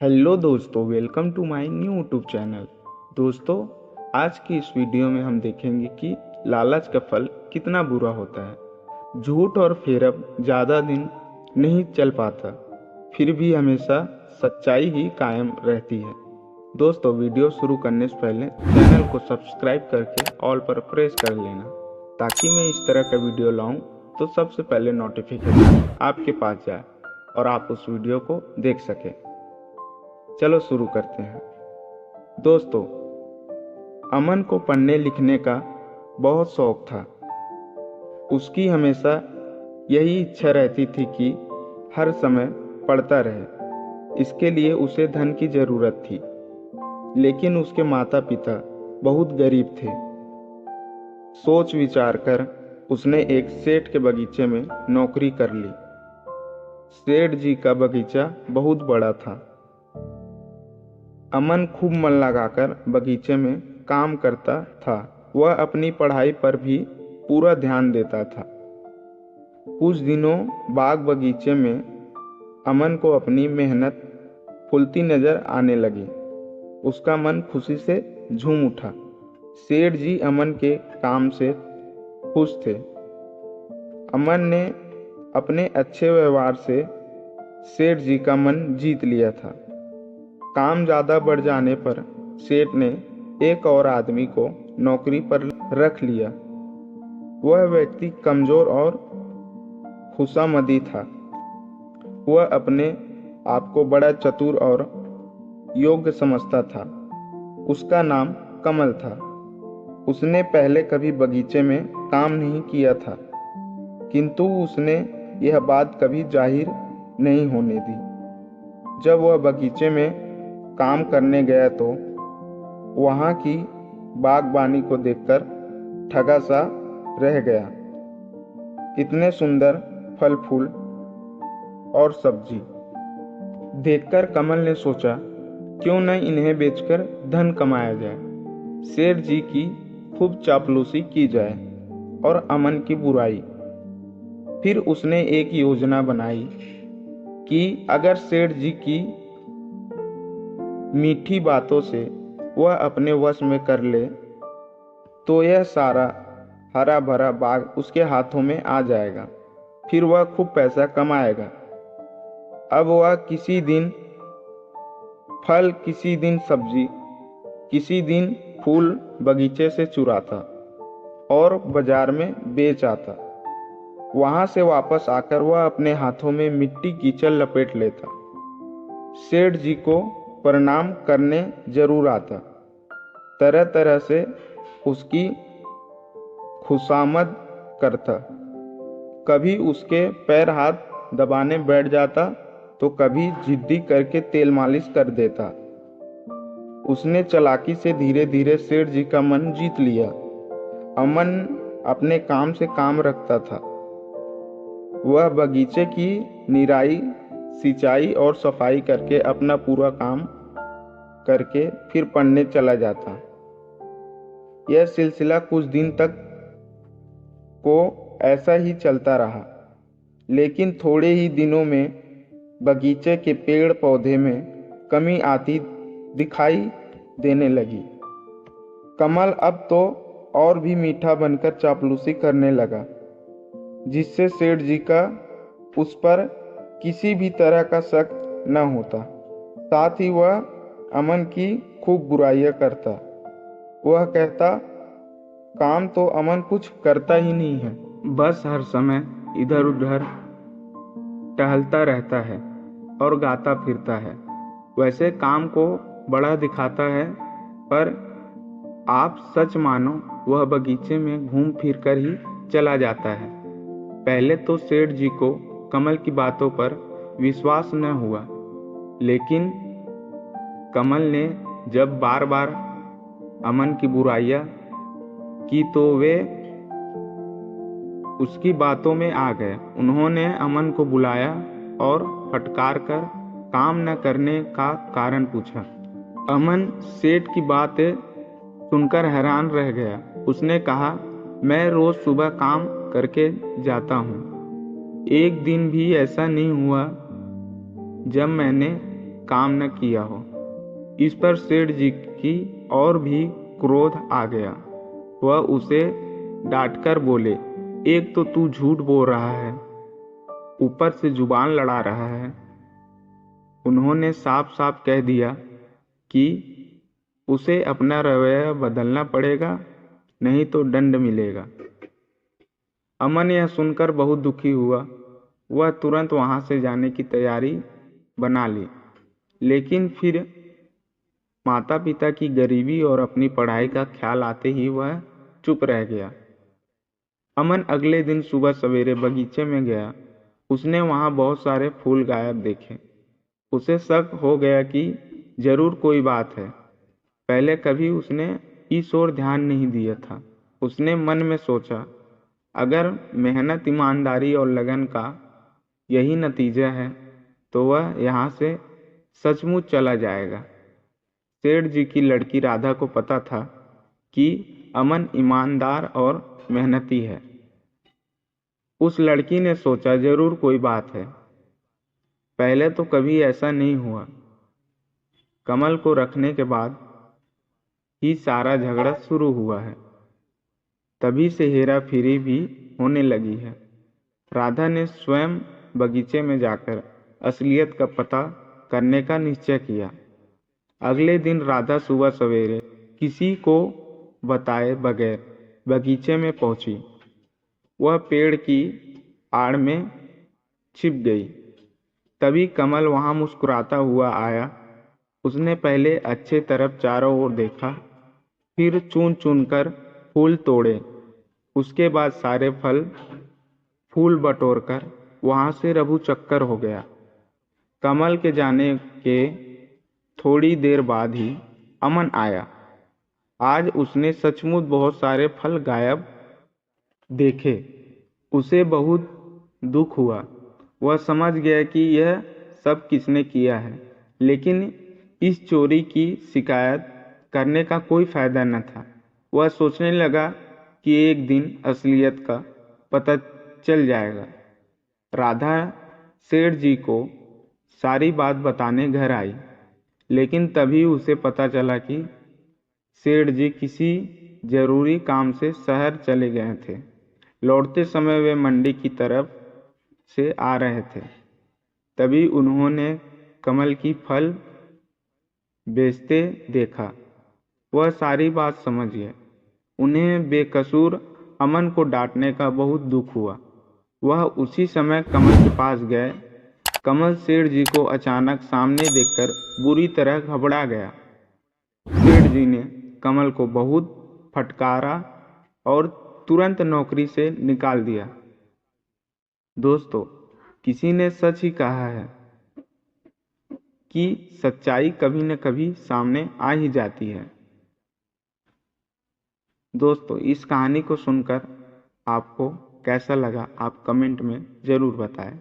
Hello दोस्तों, welcome to my new YouTube channel. दोस्तों, आज की इस वीडियो में हम देखेंगे कि लालच का फल कितना बुरा होता है। झूठ और फेरब ज़्यादा दिन नहीं चल पाता, फिर भी हमेशा सच्चाई ही कायम रहती है। दोस्तों, वीडियो शुरू करने से पहले चैनल को सब्सक्राइब करके ऑल पर प्रेस कर लेना, ताकि मैं इस तरह का वीडियो लाऊं तो सबसे पहले नोटिफिकेशन आपके पास जाए और आप उस वीडियो को देख सकें। चलो शुरू करते हैं। दोस्तों, अमन को पढ़ने लिखने का बहुत शौक था। उसकी हमेशा यही इच्छा रहती थी कि हर समय पढ़ता रहे। इसके लिए उसे धन की जरूरत थी, लेकिन उसके माता पिता बहुत गरीब थे। सोच विचार कर उसने एक सेठ के बगीचे में नौकरी कर ली। सेठ जी का बगीचा बहुत बड़ा था। अमन खूब मन लगाकर बगीचे में काम करता था। वह अपनी पढ़ाई पर भी पूरा ध्यान देता था। कुछ दिनों बाग बगीचे में अमन को अपनी मेहनत फूलती नजर आने लगी। उसका मन खुशी से झूम उठा। सेठ जी अमन के काम से खुश थे। अमन ने अपने अच्छे व्यवहार से सेठ जी का मन जीत लिया था। काम ज़्यादा बढ़ जाने पर सेठ ने एक और आदमी को नौकरी पर रख लिया। वह व्यक्ति कमज़ोर और खुशामदी था। वह अपने आप को बड़ा चतुर और योग्य समझता था। उसका नाम कमल था। उसने पहले कभी बगीचे में काम नहीं किया था, किंतु उसने यह बात कभी जाहिर नहीं होने दी। जब वह बगीचे में काम करने गया तो वहाँ की बागबानी को देखकर ठगा सा रह गया। इतने सुंदर फल फूल और सब्जी देखकर कमल ने सोचा, क्यों न इन्हें बेचकर धन कमाया जाए। सेठ जी की खूब चापलूसी की जाए और अमन की बुराई। फिर उसने एक योजना बनाई कि अगर सेठ जी की मीठी बातों से वह अपने वश में कर ले तो यह सारा हरा भरा बाग उसके हाथों में आ जाएगा। फिर वह खूब पैसा कमाएगा। अब वह किसी दिन फल, किसी दिन सब्जी, किसी दिन फूल बगीचे से चुराता और बाजार में बेच आता। वहां से वापस आकर वह अपने हाथों में मिट्टी कीचड़ लपेट लेता। सेठ जी को प्रणाम करने जरूर आता। तरह तरह से उसकी खुशामद करता। कभी उसके पैर हाथ दबाने बैठ जाता तो कभी जिद्दी करके तेल मालिश कर देता। उसने चालाकी से धीरे धीरे सेठ जी का मन जीत लिया। अमन अपने काम से काम रखता था। वह बगीचे की निराई, सिंचाई और सफाई करके अपना पूरा काम करके फिर पढ़ने चला जाता। यह सिलसिला कुछ दिन तक को ऐसा ही चलता रहा, लेकिन थोड़े ही दिनों में बगीचे के पेड़ पौधे में कमी आती दिखाई देने लगी। कमल अब तो और भी मीठा बनकर चापलूसी करने लगा, जिससे सेठ जी का उस पर किसी भी तरह का शक न होता। साथ ही वह अमन की खूब बुराइयां करता। वह कहता, काम तो अमन कुछ करता ही नहीं है, बस हर समय इधर उधर टहलता रहता है और गाता फिरता है। वैसे काम को बड़ा दिखाता है, पर आप सच मानो वह बगीचे में घूम फिर कर ही चला जाता है। पहले तो सेठ जी को कमल की बातों पर विश्वास न हुआ, लेकिन कमल ने जब बार बार अमन की बुराइयां की तो वे उसकी बातों में आ गए। उन्होंने अमन को बुलाया और फटकार कर काम न करने का कारण पूछा। अमन सेठ की बातें सुनकर हैरान रह गया। उसने कहा, मैं रोज सुबह काम करके जाता हूँ। एक दिन भी ऐसा नहीं हुआ जब मैंने काम न किया हो। इस पर सेठ जी की और भी क्रोध आ गया। वह उसे डांटकर बोले, एक तो तू झूठ बोल रहा है, ऊपर से जुबान लड़ा रहा है। उन्होंने साफ साफ कह दिया कि उसे अपना रवैया बदलना पड़ेगा, नहीं तो दंड मिलेगा। अमन यह सुनकर बहुत दुखी हुआ। वह तुरंत वहां से जाने की तैयारी बना ली, लेकिन फिर माता पिता की गरीबी और अपनी पढ़ाई का ख्याल आते ही वह चुप रह गया। अमन अगले दिन सुबह सवेरे बगीचे में गया। उसने वहां बहुत सारे फूल गायब देखे। उसे शक हो गया कि जरूर कोई बात है। पहले कभी उसने इस ओर ध्यान नहीं दिया था। उसने मन में सोचा, अगर मेहनत, ईमानदारी और लगन का यही नतीजा है तो वह यहाँ से सचमुच चला जाएगा। सेठ जी की लड़की राधा को पता था कि अमन ईमानदार और मेहनती है। उस लड़की ने सोचा, जरूर कोई बात है, पहले तो कभी ऐसा नहीं हुआ। कमल को रखने के बाद ही सारा झगड़ा शुरू हुआ है, तभी से हेरा फेरी भी होने लगी है। राधा ने स्वयं बगीचे में जाकर असलियत का पता करने का निश्चय किया। अगले दिन राधा सुबह सवेरे किसी को बताए बगैर बगीचे में पहुंची। वह पेड़ की आड़ में छिप गई। तभी कमल वहां मुस्कुराता हुआ आया। उसने पहले अच्छे तरफ चारों ओर देखा, फिर चुन चुन कर फूल तोड़े। उसके बाद सारे फूल बटोरकर वहां से रफू चक्कर हो गया। कमल के जाने के थोड़ी देर बाद ही अमन आया। आज उसने सचमुच बहुत सारे फल गायब देखे। उसे बहुत दुख हुआ। वह समझ गया कि यह सब किसने किया है, लेकिन इस चोरी की शिकायत करने का कोई फायदा न था। वह सोचने लगा कि एक दिन असलियत का पता चल जाएगा। राधा सेठ जी को सारी बात बताने घर आई, लेकिन तभी उसे पता चला कि सेठ जी किसी जरूरी काम से शहर चले गए थे। लौटते समय वे मंडी की तरफ से आ रहे थे। तभी उन्होंने कमल की फल बेचते देखा। वह सारी बात समझ गए। उन्हें बेकसूर अमन को डांटने का बहुत दुख हुआ। वह उसी समय कमल के पास गए। कमल सेठ जी को अचानक सामने देखकर बुरी तरह घबरा गया। सेठ जी ने कमल को बहुत फटकारा और तुरंत नौकरी से निकाल दिया। दोस्तों, किसी ने सच ही कहा है कि सच्चाई कभी न कभी सामने आ ही जाती है। दोस्तों, इस कहानी को सुनकर आपको कैसा लगा, आप कमेंट में ज़रूर बताएं।